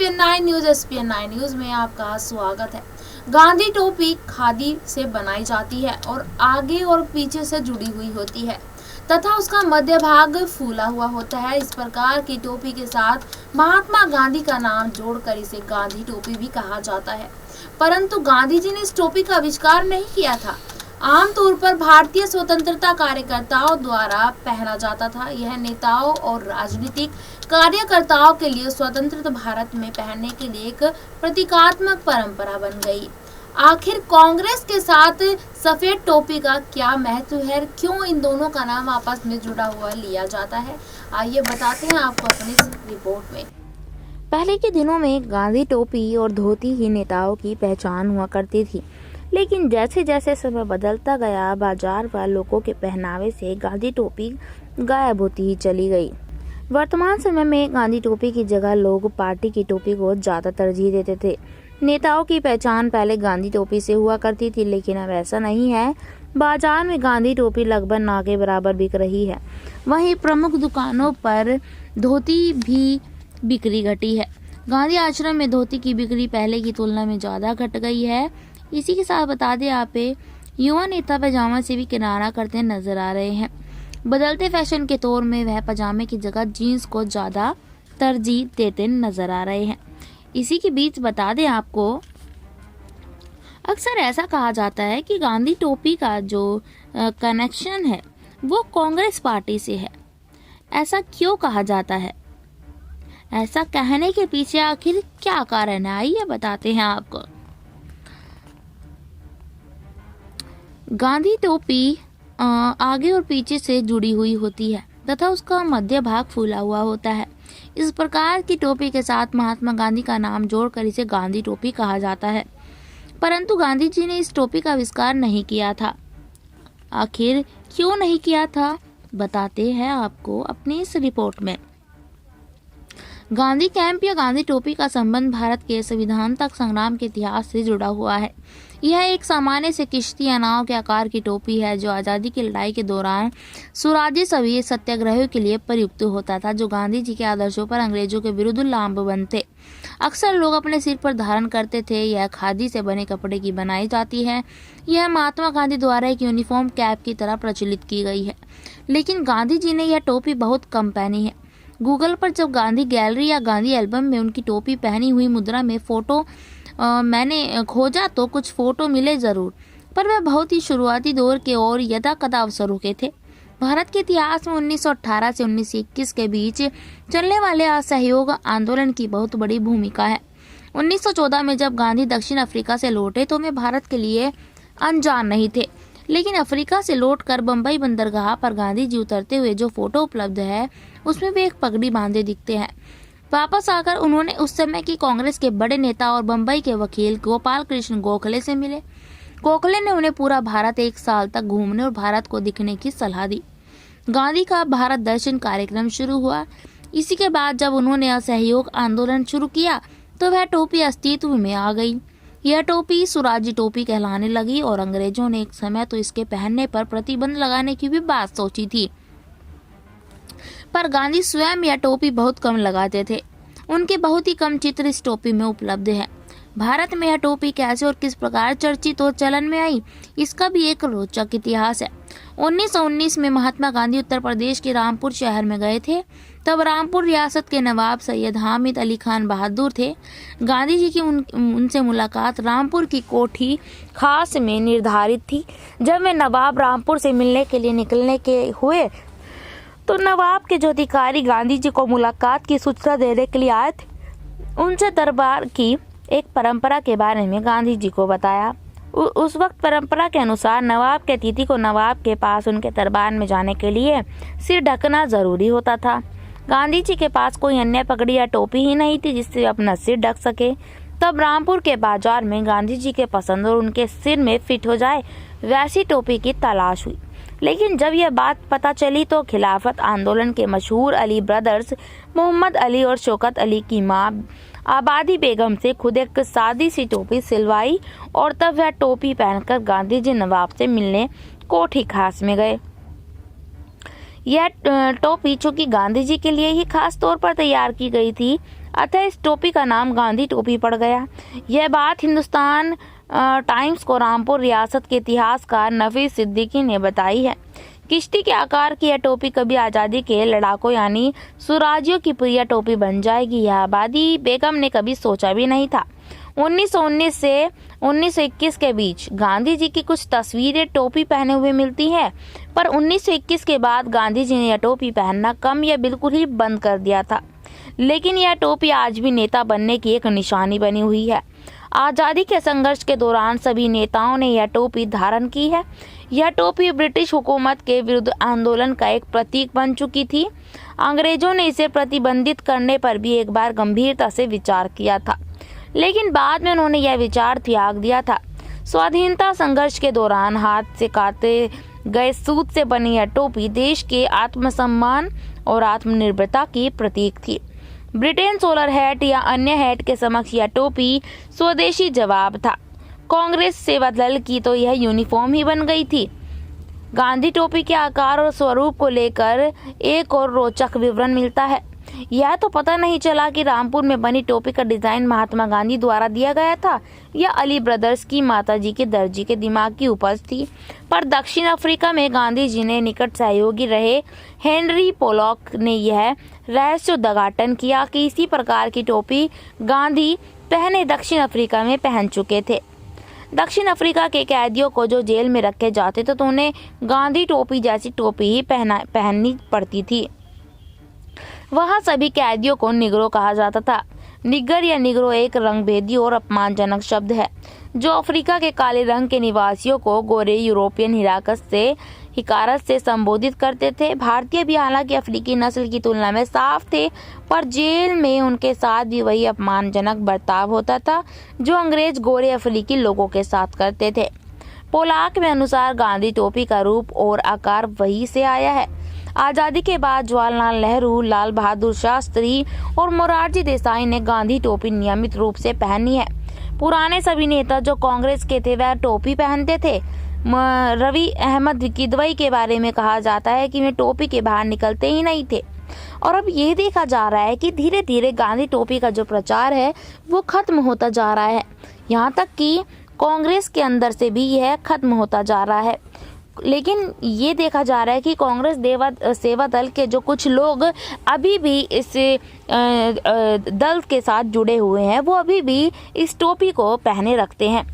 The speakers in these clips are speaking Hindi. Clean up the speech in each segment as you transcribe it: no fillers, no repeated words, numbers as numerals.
एसपीएन 9 न्यूज में आपका स्वागत है। गांधी टोपी खादी से बनाई जाती है और आगे और पीछे से जुड़ी हुई होती है तथा उसका मध्य भाग फूला हुआ होता है। इस प्रकार की टोपी के साथ महात्मा गांधी का नाम जोड़कर इसे गांधी टोपी भी कहा जाता है। परंतु गांधी जी ने इस टोपी का आविष्कार नहीं किया था। आमतौर पर भारतीय स्वतंत्रता कार्यकर्ताओं द्वारा पहना जाता था। यह नेताओं और राजनीतिक कार्यकर्ताओं के लिए स्वतंत्र भारत में पहनने के लिए एक प्रतीकात्मक परंपरा बन गई। आखिर कांग्रेस के साथ सफेद टोपी का क्या महत्व है, क्यों इन दोनों का नाम आपस में जुड़ा हुआ लिया जाता है, आइए बताते हैं आपको अपनी इस रिपोर्ट में। पहले के दिनों में गांधी टोपी और धोती ही नेताओं की पहचान हुआ करती थी, लेकिन जैसे जैसे समय बदलता गया, बाजार व लोगों के पहनावे से गांधी टोपी गायब होती ही चली गई। वर्तमान समय में गांधी टोपी की जगह लोग पार्टी की टोपी को ज्यादा तरजीह देते थे। नेताओं की पहचान पहले गांधी टोपी से हुआ करती थी, लेकिन अब ऐसा नहीं है। बाजार में गांधी टोपी लगभग ना के बराबर बिक रही है। वहीं प्रमुख दुकानों पर धोती भी बिक्री घटी है। गांधी आश्रम में धोती की बिक्री पहले की तुलना में ज्यादा घट गई है। इसी के साथ बता दें आप, युवा नेता पजामा से भी किनारा करते नजर आ रहे हैं। बदलते फैशन के तौर में वह पजामे की जगह जीन्स को ज्यादा तरजीह देते नजर आ रहे हैं। इसी के बीच बता दें आपको, अक्सर ऐसा कहा जाता है कि गांधी टोपी का जो कनेक्शन है वो कांग्रेस पार्टी से है। ऐसा क्यों कहा जाता है? ऐसा कहने के पीछे आखिर क्या कारण है, आइए बताते हैं आपको। गांधी टोपी आगे और पीछे से जुड़ी हुई होती है तथा उसका मध्य भाग फूला हुआ होता है। इस प्रकार की टोपी के साथ महात्मा गांधी का नाम जोड़कर इसे गांधी टोपी कहा जाता है। परंतु गांधी जी ने इस टोपी का आविष्कार नहीं किया था। आखिर क्यों नहीं किया था, बताते हैं आपको अपनी इस रिपोर्ट में। गांधी कैंप या गांधी टोपी का संबंध भारत के संविधान तक संग्राम के इतिहास से जुड़ा हुआ है। यह एक सामान्य से किश्ती या नाव के आकार की टोपी है जो आज़ादी की लड़ाई के दौरान स्वराज्य सभी सत्याग्रहों के लिए प्रयुक्त होता था, जो गांधी जी के आदर्शों पर अंग्रेजों के विरुद्ध लामबंद थे। अक्सर लोग अपने सिर पर धारण करते थे। यह खादी से बने कपड़े की बनाई जाती है। यह महात्मा गांधी द्वारा एक यूनिफॉर्म कैप की तरह प्रचलित की गई है, लेकिन गांधी जी ने यह टोपी बहुत कम पहनी है। गूगल पर जब गांधी गैलरी या गांधी एल्बम में उनकी टोपी पहनी हुई मुद्रा में फोटो मैंने खोजा तो कुछ फोटो मिले जरूर, पर वह बहुत ही शुरुआती दौर के और यदाकदा अवसरों के थे। भारत के इतिहास में 1918 से 1921 के बीच चलने वाले असहयोग आंदोलन की बहुत बड़ी भूमिका है। 1914 में जब गांधी दक्षिण अफ्रीका से लौटे तो वे भारत के लिए अनजान नहीं थे, लेकिन अफ्रीका से लौटकर बम्बई बंदरगाह पर गांधी जी उतरते हुए जो फोटो उपलब्ध है उसमें वे एक पगड़ी बांधे दिखते हैं। वापस आकर उन्होंने उस समय की कांग्रेस के बड़े नेता और बम्बई के वकील गोपाल कृष्ण गोखले से मिले। गोखले ने उन्हें पूरा भारत 1 साल तक घूमने और भारत को दिखने की सलाह दी। गांधी का भारत दर्शन कार्यक्रम शुरू हुआ। इसी के बाद जब उन्होंने असहयोग आंदोलन शुरू किया तो वह टोपी अस्तित्व में आ गई। यह टोपी सुराजी टोपी कहलाने लगी और अंग्रेजों ने एक समय तो इसके पहनने पर प्रतिबंध लगाने की भी बात सोची थी, पर गांधी स्वयं यह टोपी बहुत कम लगाते थे। उनके बहुत ही कम चित्र इस टोपी में उपलब्ध हैं। भारत में यह टोपी कैसे और किस प्रकार चर्चित और चलन में आई, इसका भी एक रोचक इतिहास है। 1919 में महात्मा गांधी उत्तर प्रदेश के रामपुर शहर में गए थे। तब रामपुर रियासत के नवाब सैयद हामिद अली खान बहादुर थे। गांधी जी की उनसे मुलाकात रामपुर की कोठी खास में निर्धारित थी। जब वे नवाब रामपुर से मिलने के लिए निकलने के हुए तो नवाब के जो अधिकारी गांधी जी को मुलाकात की सूचना देने के लिए आए थे, उनसे दरबार की एक परंपरा के बारे में गांधी जी को बताया। उस वक्त परंपरा के अनुसार नवाब के अतिथि को नवाब के पास उनके दरबार में जाने के लिए सिर ढकना जरूरी होता था। गांधी जी के पास कोई अन्य पगड़ी या टोपी ही नहीं थी जिससे अपना सिर ढक सके। तब रामपुर के बाजार में गांधी जी के पसंद और उनके सिर में फिट हो जाए वैसी टोपी की तलाश हुई, लेकिन जब यह बात पता चली तो खिलाफत आंदोलन के मशहूर अली ब्रदर्स मोहम्मद अली और शौकत अली की मां आबादी बेगम से खुद एक सादी सी टोपी सिलवाई और तब वह टोपी पहनकर गांधी जी नवाब से मिलने कोठी खास में गए। यह टोपी चूंकि गांधी जी के लिए ही खास तौर पर तैयार की गई थी, अतः इस टोपी का नाम गांधी टोपी पड़ गया। यह बात हिंदुस्तान टाइम्स को रामपुर रियासत के इतिहासकार नफीस सिद्दीकी ने बताई है। किश्ती के आकार की यह टोपी कभी आज़ादी के लड़ाकों यानी सुराजियों की प्रिय टोपी बन जाएगी, यह आबादी बेगम ने कभी सोचा भी नहीं था। 1919 से 1921 के बीच गांधी जी की कुछ तस्वीरें टोपी पहने हुए मिलती हैं, पर 1921 के बाद गांधी जी ने यह टोपी पहनना कम या बिल्कुल ही बंद कर दिया था। लेकिन यह टोपी आज भी नेता बनने की एक निशानी बनी हुई है। आज़ादी के संघर्ष के दौरान सभी नेताओं ने यह टोपी धारण की है। यह टोपी ब्रिटिश हुकूमत के विरुद्ध आंदोलन का एक प्रतीक बन चुकी थी। अंग्रेजों ने इसे प्रतिबंधित करने पर भी एक बार गंभीरता से विचार किया था, लेकिन बाद में उन्होंने यह विचार त्याग दिया था। स्वाधीनता संघर्ष के दौरान हाथ से काटे गए सूत से बनी यह टोपी देश के आत्मसम्मान और आत्मनिर्भरता की प्रतीक थी। ब्रिटेन सोलर हैट या अन्य हैट के समक्ष यह टोपी स्वदेशी जवाब था। कांग्रेस सेवा दल की तो यह यूनिफॉर्म ही बन गई थी। गांधी टोपी के आकार और स्वरूप को लेकर एक और रोचक विवरण मिलता है। यह तो पता नहीं चला कि रामपुर में बनी टोपी का डिजाइन महात्मा गांधी द्वारा दिया गया था या अली ब्रदर्स की माताजी के दर्जी के दिमाग की उपज थी, पर दक्षिण अफ्रीका में गांधी जी ने निकट सहयोगी रहे हेनरी पोलॉक ने यह रहस्य उद्घाटन किया कि इसी प्रकार की टोपी गांधी पहले दक्षिण अफ्रीका में पहन चुके थे। दक्षिण अफ्रीका के कैदियों को जो जेल में रखे जाते थे तो उन्हें गांधी टोपी जैसी टोपी ही पहननी पड़ती थी। वहाँ सभी कैदियों को निग्रो कहा जाता था। निगर या निग्रो एक रंगभेदी और अपमानजनक शब्द है जो अफ्रीका के काले रंग के निवासियों को गोरे यूरोपियन हिकारत से संबोधित करते थे। भारतीय भी हालांकि अफ्रीकी नस्ल की तुलना में साफ थे, पर जेल में उनके साथ भी वही अपमानजनक बर्ताव होता था जो अंग्रेज गोरे अफ्रीकी लोगों के साथ करते थे। पोलाक में अनुसार गांधी टोपी का रूप और आकार वही से आया है। आज़ादी के बाद जवाहरलाल नेहरू, लाल बहादुर शास्त्री और मोरारजी देसाई ने गांधी टोपी नियमित रूप से पहनी है। पुराने सभी नेता जो कांग्रेस के थे वह टोपी पहनते थे। रवि अहमद किदवई के बारे में कहा जाता है कि वे टोपी के बाहर निकलते ही नहीं थे। और अब ये देखा जा रहा है कि धीरे धीरे गांधी टोपी का जो प्रचार है वो खत्म होता जा रहा है। यहाँ तक कि कांग्रेस के अंदर से भी यह खत्म होता जा रहा है। लेकिन ये देखा जा रहा है कि कांग्रेस सेवा दल के जो कुछ लोग अभी भी इस दल के साथ जुड़े हुए हैं वो अभी भी इस टोपी को पहने रखते हैं।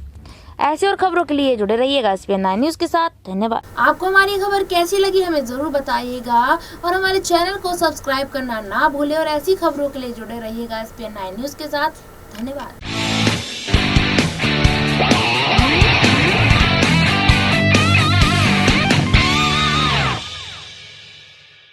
ऐसे और खबरों के लिए जुड़े रहिएगा एसपीएन 9 न्यूज़ के साथ। धन्यवाद। आपको हमारी खबर कैसी लगी हमें जरूर बताइएगा और हमारे चैनल को सब्सक्राइब करना ना भूलें और ऐसी खबरों के लिए जुड़े रहिएगा एसपीएन 9 न्यूज़ के साथ। धन्यवाद।